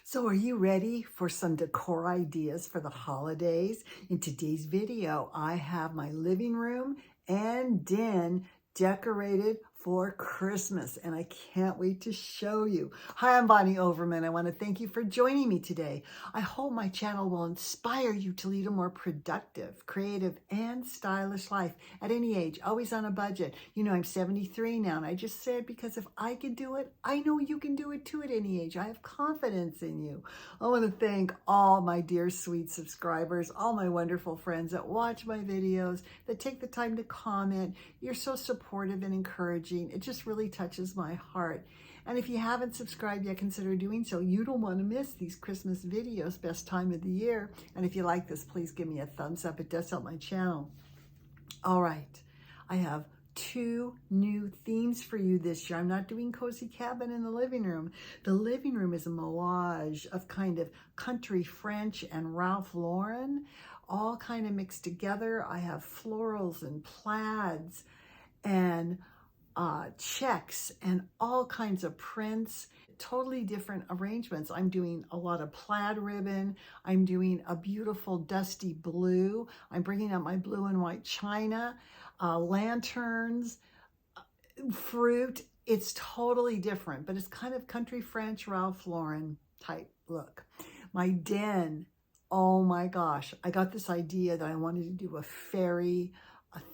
So are you ready for some decor ideas for the holidays? In today's video, I have my living room and den decorated for Christmas, and I can't wait to show you. Hi, I'm Bonnie Overman. I want to thank you for joining me today. I hope my channel will inspire you to lead a more productive, creative, and stylish life at any age, always on a budget. You know, I'm 73 now, and I just said because if I can do it, I know you can do it too at any age. I have confidence in you. I want to thank all my dear sweet subscribers, all my wonderful friends that watch my videos, that take the time to comment. You're so supportive and encouraging. It just really touches my heart. And if you haven't subscribed yet, consider doing so. You don't want to miss these Christmas videos, best time of the year. And if you like this, please give me a thumbs up. It does help my channel. All right, I have two new themes for you this year. I'm not doing cozy cabin in the living room. The living room is a melange of kind of country French and Ralph Lauren, all kind of mixed together. I have florals and plaids and checks and all kinds of prints, totally different arrangements. I'm doing a lot of plaid ribbon. I'm doing a beautiful dusty blue. I'm bringing out my blue and white china, lanterns, fruit. It's totally different, but it's kind of country French Ralph Lauren type look. My den, oh my gosh, I got this idea that I wanted to do a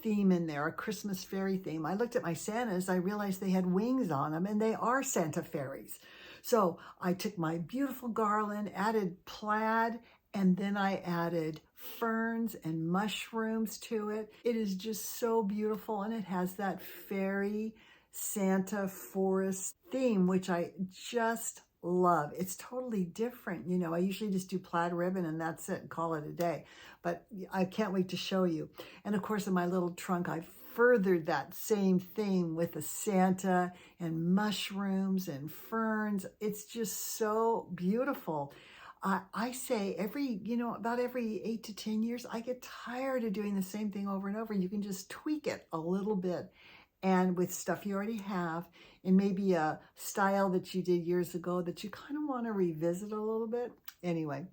theme in there, a Christmas fairy theme. I looked at my Santas, I realized they had wings on them, and they are Santa fairies. So I took my beautiful garland, added plaid, and then I added ferns and mushrooms to it. It is just so beautiful, and it has that fairy Santa forest theme, which I just love. It's totally different. You know, I usually just do plaid ribbon and that's it and call it a day. But I can't wait to show you. And of course, in my little trunk, I furthered that same theme with the Santa and mushrooms and ferns. It's just so beautiful. I say about every 8 to 10 years, I get tired of doing the same thing over and over. You can just tweak it a little bit. And with stuff you already have, and maybe a style that you did years ago that you kind of want to revisit a little bit. Anyway,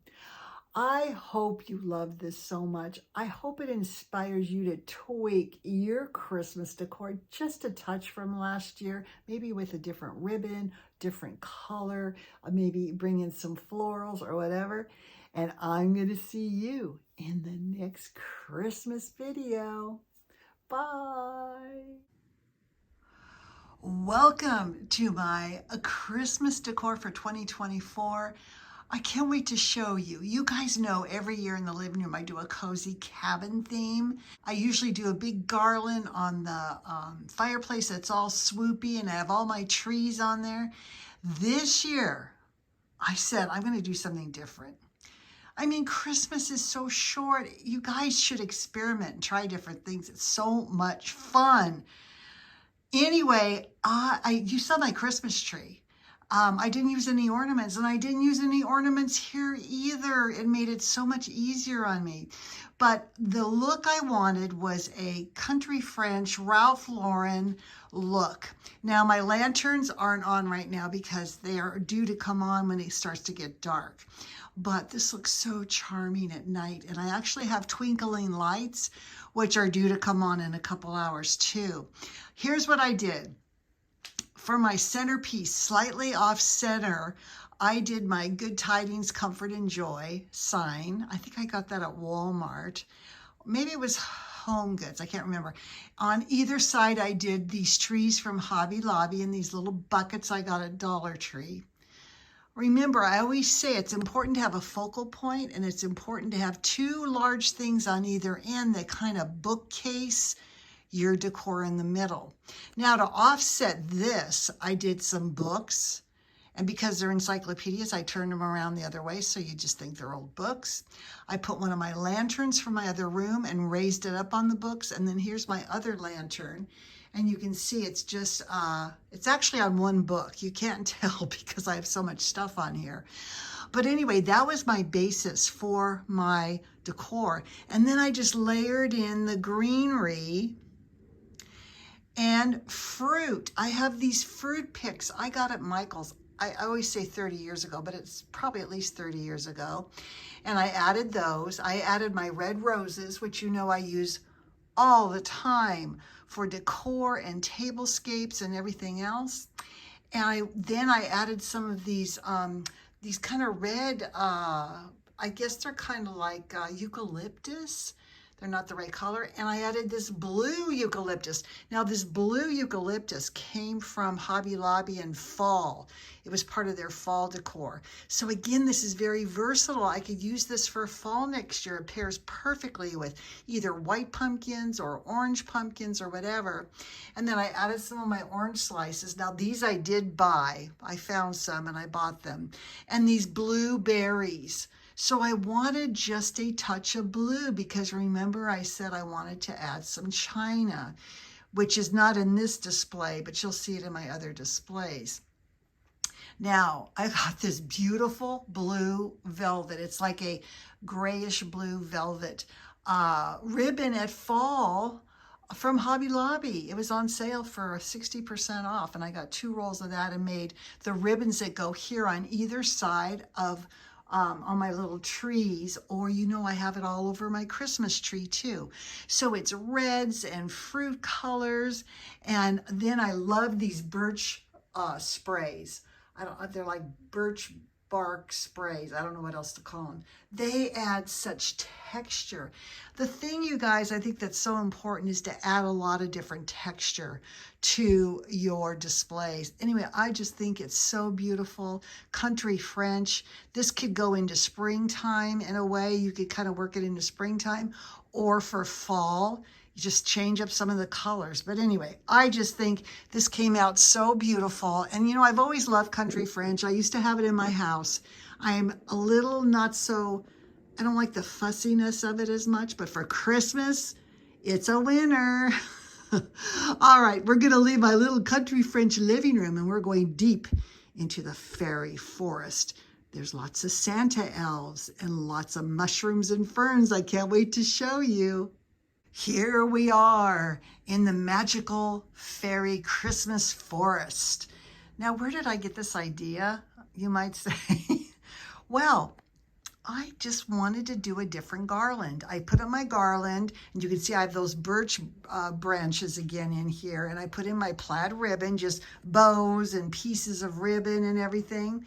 I hope you love this so much. I hope it inspires you to tweak your Christmas decor just a touch from last year, maybe with a different ribbon, different color, maybe bring in some florals or whatever. And I'm going to see you in the next Christmas video. Bye. Welcome to my Christmas decor for 2024. I can't wait to show you. You guys know every year in the living room I do a cozy cabin theme. I usually do a big garland on the fireplace that's all swoopy, and I have all my trees on there. This year, I said I'm going to do something different. I mean, Christmas is so short. You guys should experiment and try different things. It's so much fun. Anyway, you saw my Christmas tree. I didn't use any ornaments, and I didn't use any ornaments here either. It made it so much easier on me. But the look I wanted was a country French Ralph Lauren look. Now, my lanterns aren't on right now because they are due to come on when it starts to get dark. But this looks so charming at night. And I actually have twinkling lights, which are due to come on in a couple hours too. Here's what I did. For my centerpiece, slightly off center, I did my Good Tidings, Comfort and Joy sign. I think I got that at Walmart. Maybe it was Home Goods, I can't remember. On either side, I did these trees from Hobby Lobby and these little buckets I got at Dollar Tree. Remember, I always say it's important to have a focal point, and it's important to have two large things on either end that kind of bookcase your decor in the middle. Now, to offset this, I did some books, and because they're encyclopedias, I turned them around the other way, so you just think they're old books. I put one of my lanterns from my other room and raised it up on the books, and then here's my other lantern. And you can see it's just, it's actually on one book. You can't tell because I have so much stuff on here. But anyway, that was my basis for my decor. And then I just layered in the greenery and fruit. I have these fruit picks I got at Michael's. I always say 30 years ago, but it's probably at least 30 years ago. And I added those. I added my red roses, which you know I use all the time for decor and tablescapes and everything else. And then I added some of these kind of red, I guess they're kind of like eucalyptus. They're not the right color. And I added this blue eucalyptus. Now this blue eucalyptus came from Hobby Lobby in fall. It was part of their fall decor. So again, this is very versatile. I could use this for fall next year. It pairs perfectly with either white pumpkins or orange pumpkins or whatever. And then I added some of my orange slices. Now these I did buy. I found some and I bought them. And these blueberries. So I wanted just a touch of blue because remember I said I wanted to add some china, which is not in this display, but you'll see it in my other displays. Now, I got this beautiful blue velvet. It's like a grayish blue velvet ribbon at fall from Hobby Lobby. It was on sale for 60% off, and I got 2 rolls of that and made the ribbons that go here on either side of on my little trees, or you know I have it all over my Christmas tree too. So it's reds and fruit colors, and then I love these birch sprays. They're like birch bark sprays. I don't know what else to call them. They add such texture. The thing, you guys, I think that's so important is to add a lot of different texture to your displays. Anyway, I just think it's so beautiful. Country French. This could go into springtime in a way. You could kind of work it into springtime, or for fall. You just change up some of the colors. But anyway, I just think this came out so beautiful. And you know, I've always loved Country French. I used to have it in my house. I'm a little not so, I don't like the fussiness of it as much, but for Christmas, it's a winner. All right, we're gonna leave my little Country French living room and we're going deep into the fairy forest. There's lots of Santa elves and lots of mushrooms and ferns. I can't wait to show you. Here we are in the magical fairy Christmas forest. Now, where did I get this idea, you might say? Well, I just wanted to do a different garland. I put up my garland, and you can see I have those birch branches again in here, and I put in my plaid ribbon, just bows and pieces of ribbon and everything.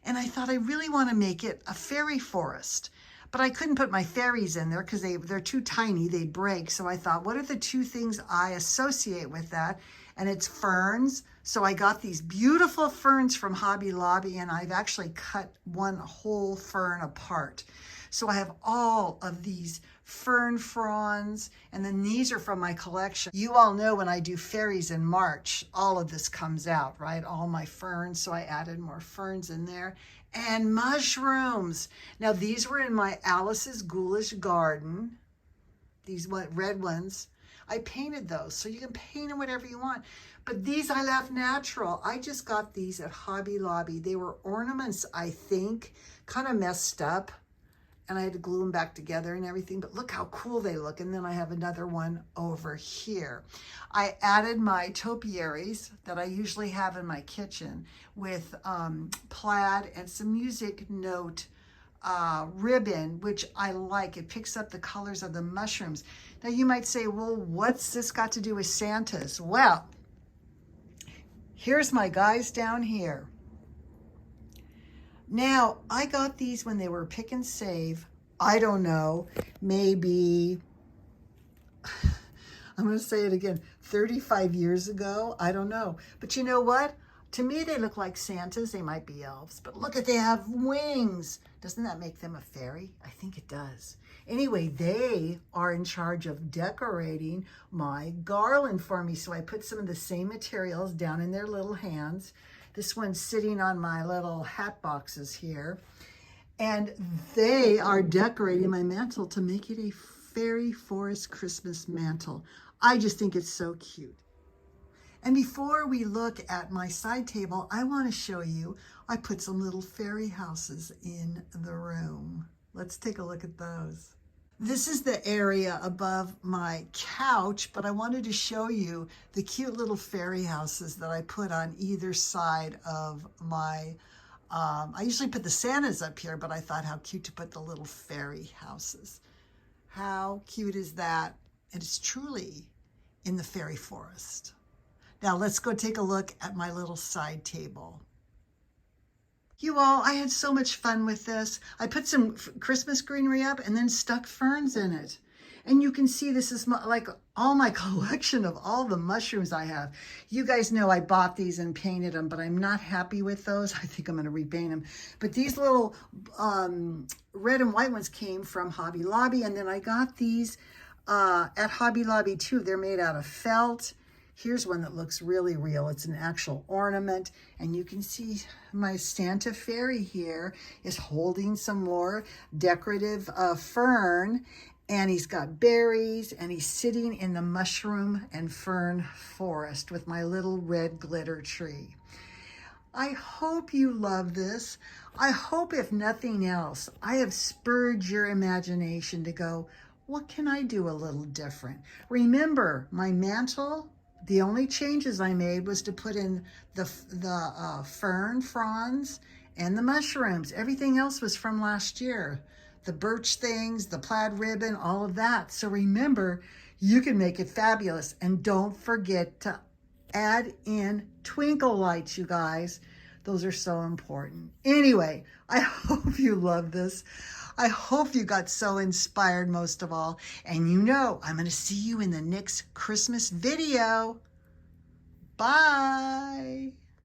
And I thought I really want to make it a fairy forest. But I couldn't put my fairies in there because they're too tiny, they'd break. So I thought, what are the 2 things I associate with that? And it's ferns. So I got these beautiful ferns from Hobby Lobby, and I've actually cut one whole fern apart. So I have all of these fern fronds, and then these are from my collection. You all know when I do fairies in March, all of this comes out, right? All my ferns, so I added more ferns in there. And mushrooms. Now these were in my Alice's Ghoulish Garden. These red ones. I painted those, so you can paint them whatever you want. But these I left natural. I just got these at Hobby Lobby. They were ornaments, I think, kind of messed up. And I had to glue them back together and everything, but look how cool they look. And then I have another one over here. I added my topiaries that I usually have in my kitchen with plaid and some music note ribbon, which I like. It picks up the colors of the mushrooms. Now you might say, well, what's this got to do with Santa's? Well, here's my guys down here. Now, I got these when they were pick and save. I don't know, maybe, I'm going to say it again, 35 years ago. I don't know. But you know what? To me, they look like Santas. They might be elves. But look at, they have wings. Doesn't that make them a fairy? I think it does. Anyway, they are in charge of decorating my garland for me. So I put some of the same materials down in their little hands. This one's sitting on my little hat boxes here. And they are decorating my mantle to make it a fairy forest Christmas mantle. I just think it's so cute. And before we look at my side table, I want to show you, I put some little fairy houses in the room. Let's take a look at those. This is the area above my couch, but I wanted to show you the cute little fairy houses that I put on either side of my, I usually put the Santas up here, but I thought how cute to put the little fairy houses. How cute is that? And it's truly in the fairy forest. Now let's go take a look at my little side table. You all, I had so much fun with this. I put some Christmas greenery up and then stuck ferns in it. And you can see this is like all my collection of all the mushrooms I have. You guys know I bought these and painted them, but I'm not happy with those. I think I'm going to repaint them. But these little red and white ones came from Hobby Lobby. And then I got these at Hobby Lobby too. They're made out of felt. Here's one that looks really real. It's an actual ornament. And you can see my Santa fairy here is holding some more decorative fern. And he's got berries, and he's sitting in the mushroom and fern forest with my little red glitter tree. I hope you love this. I hope, if nothing else, I have spurred your imagination to go, what can I do a little different? Remember, my mantle, the only changes I made was to put in the fern fronds and the mushrooms. Everything else was from last year. The birch things, the plaid ribbon, all of that. So remember, you can make it fabulous. And don't forget to add in twinkle lights, you guys. Those are so important. Anyway, I hope you love this. I hope you got so inspired most of all. And you know, I'm going to see you in the next Christmas video. Bye.